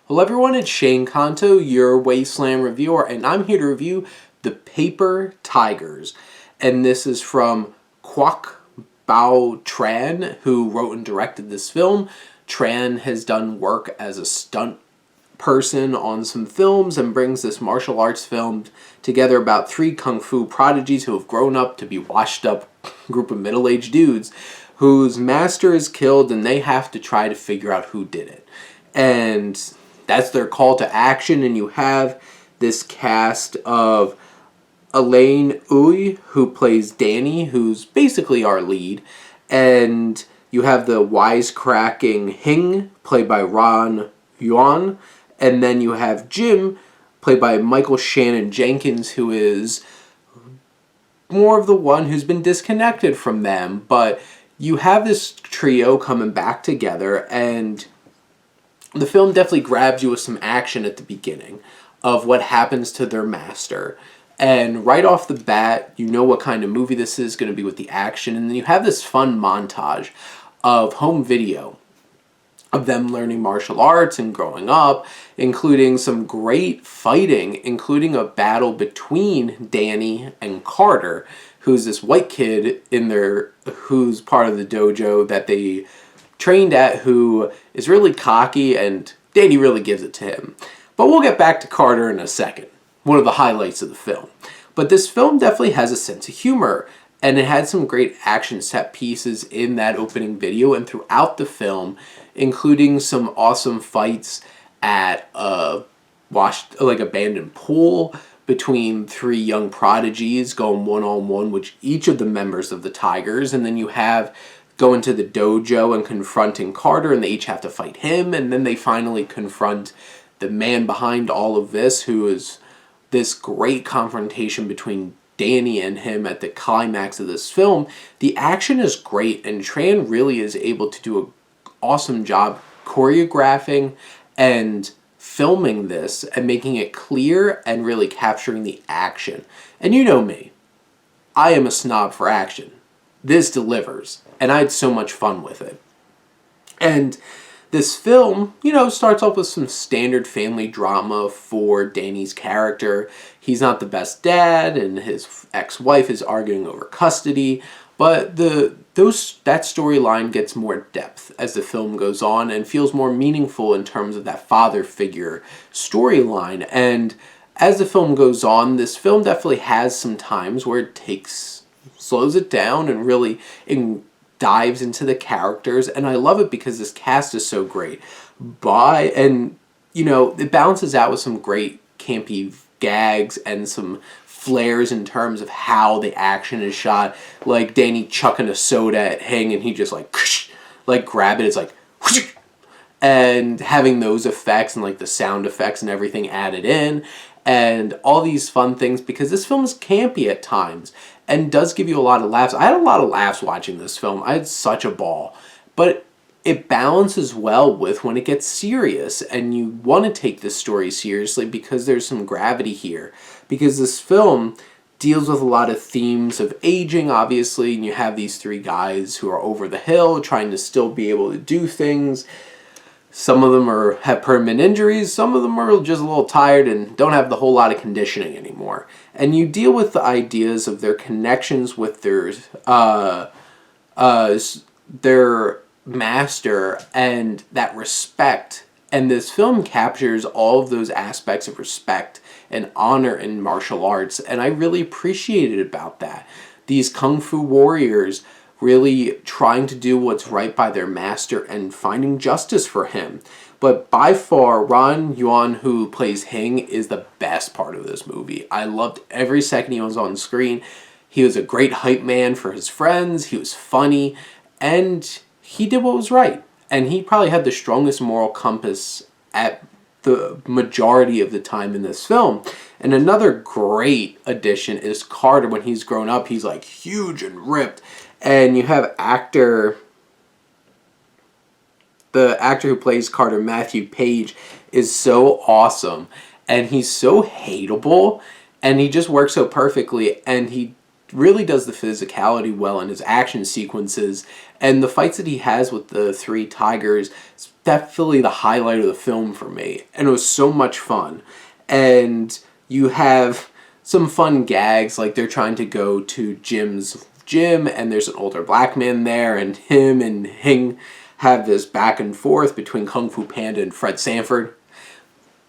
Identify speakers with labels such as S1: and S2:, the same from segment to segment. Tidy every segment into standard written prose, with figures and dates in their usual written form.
S1: Hello everyone, it's Shane Kanto, your Wasteland reviewer, and I'm here to review The Paper Tigers. And this is from Quoc Tran, who wrote and directed this film. Tran has done work as a stunt person on some films and brings this martial arts film together about three kung fu prodigies who have grown up to be washed up group of middle-aged dudes whose master is killed and they have to try to figure out who did it. And that's their call to action, and you have this cast of Elaine Uy, who plays Danny, who's basically our lead, and you have the wisecracking Hing, played by Ron Yuan, and then you have Jim, played by Michael Shannon Jenkins, who is more of the one who's been disconnected from them, but you have this trio coming back together, and the film definitely grabs you with some action at the beginning of what happens to their master. And right off the bat, you know what kind of movie this is going to be with the action. And then you have this fun montage of home video of them learning martial arts and growing up, including some great fighting, including a battle between Danny and Carter, who's this white kid who's part of the dojo that they trained at, who is really cocky, and Danny really gives it to him. But we'll get back to Carter in a second, one of the highlights of the film. But this film definitely has a sense of humor, and it had some great action set pieces in that opening video and throughout the film, including some awesome fights at a abandoned pool between three young prodigies going one-on-one with each of the members of the Tigers, and then you have going to the dojo and confronting Carter, and they each have to fight him, and then they finally confront the man behind all of this, who is this great confrontation between Danny and him at the climax of this film. The action is great, and Tran really is able to do an awesome job choreographing and filming this and making it clear and really capturing the action. And you know me, I am a snob for action. This delivers, and I had so much fun with it. And this film, starts off with some standard family drama for Danny's character. He's not the best dad, and his ex-wife is arguing over custody, but that storyline gets more depth as the film goes on and feels more meaningful in terms of that father figure storyline. And as the film goes on, this film definitely has some times where it slows it down and really dives into the characters, and I love it because this cast is so great. It balances out with some great campy gags and some flares in terms of how the action is shot, like Danny chucking a soda at Hing and he just grab it, it's like whoosh, and having those effects and the sound effects and everything added in, and all these fun things, because this film is campy at times and does give you a lot of laughs. I had a lot of laughs watching this film. I had such a ball. But it balances well with when it gets serious, and you want to take this story seriously because there's some gravity here. Because this film deals with a lot of themes of aging, obviously, and you have these three guys who are over the hill trying to still be able to do things. Some of them have permanent injuries, some of them are just a little tired and don't have the whole lot of conditioning anymore. And you deal with the ideas of their connections with their master and that respect. And this film captures all of those aspects of respect and honor in martial arts, and I really appreciated about that. These kung fu warriors really trying to do what's right by their master and finding justice for him. But by far, Ron Yuan, who plays Hing, is the best part of this movie. I loved every second he was on screen. He was a great hype man for his friends, he was funny, and he did what was right. And he probably had the strongest moral compass at the majority of the time in this film. And another great addition is Carter. When he's grown up, he's huge and ripped. And you have the actor who plays Carter, Matthew Page, is so awesome. And he's so hateable, and he just works so perfectly. And he really does the physicality well in his action sequences, and the fights that he has with the three tigers is definitely the highlight of the film for me, and it was so much fun. And you have some fun gags, like they're trying to go to Jim's gym, and there's an older black man there, and him and Hing have this back and forth between Kung Fu Panda and Fred Sanford,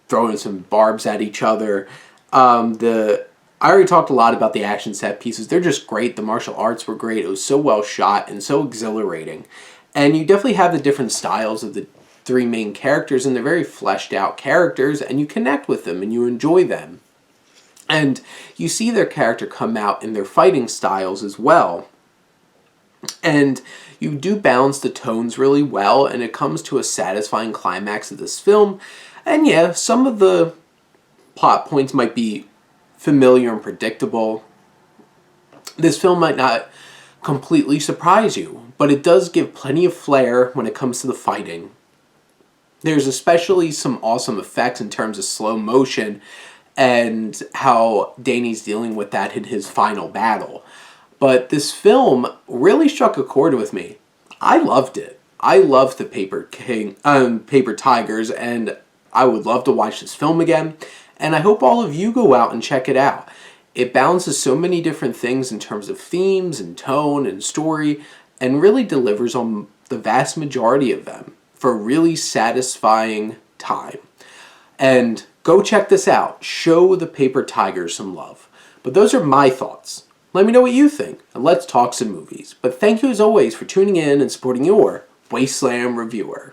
S1: throwing some barbs at each other. I already talked a lot about the action set pieces. They're just great. The martial arts were great. It was so well shot and so exhilarating. And you definitely have the different styles of the three main characters, and they're very fleshed out characters, and you connect with them and you enjoy them. And you see their character come out in their fighting styles as well. And you do balance the tones really well, and it comes to a satisfying climax of this film. And yeah, some of the plot points might be familiar and predictable. This film might not completely surprise you, but it does give plenty of flair when it comes to the fighting. There's especially some awesome effects in terms of slow motion and how Danny's dealing with that in his final battle. But this film really struck a chord with me. I loved it. I loved the Paper Tigers, and I would love to watch this film again. And I hope all of you go out and check it out. It balances so many different things in terms of themes and tone and story, and really delivers on the vast majority of them for a really satisfying time. And go check this out. Show the Paper Tigers some love. But those are my thoughts. Let me know what you think, and let's talk some movies. But thank you as always for tuning in and supporting your Wasteland reviewer.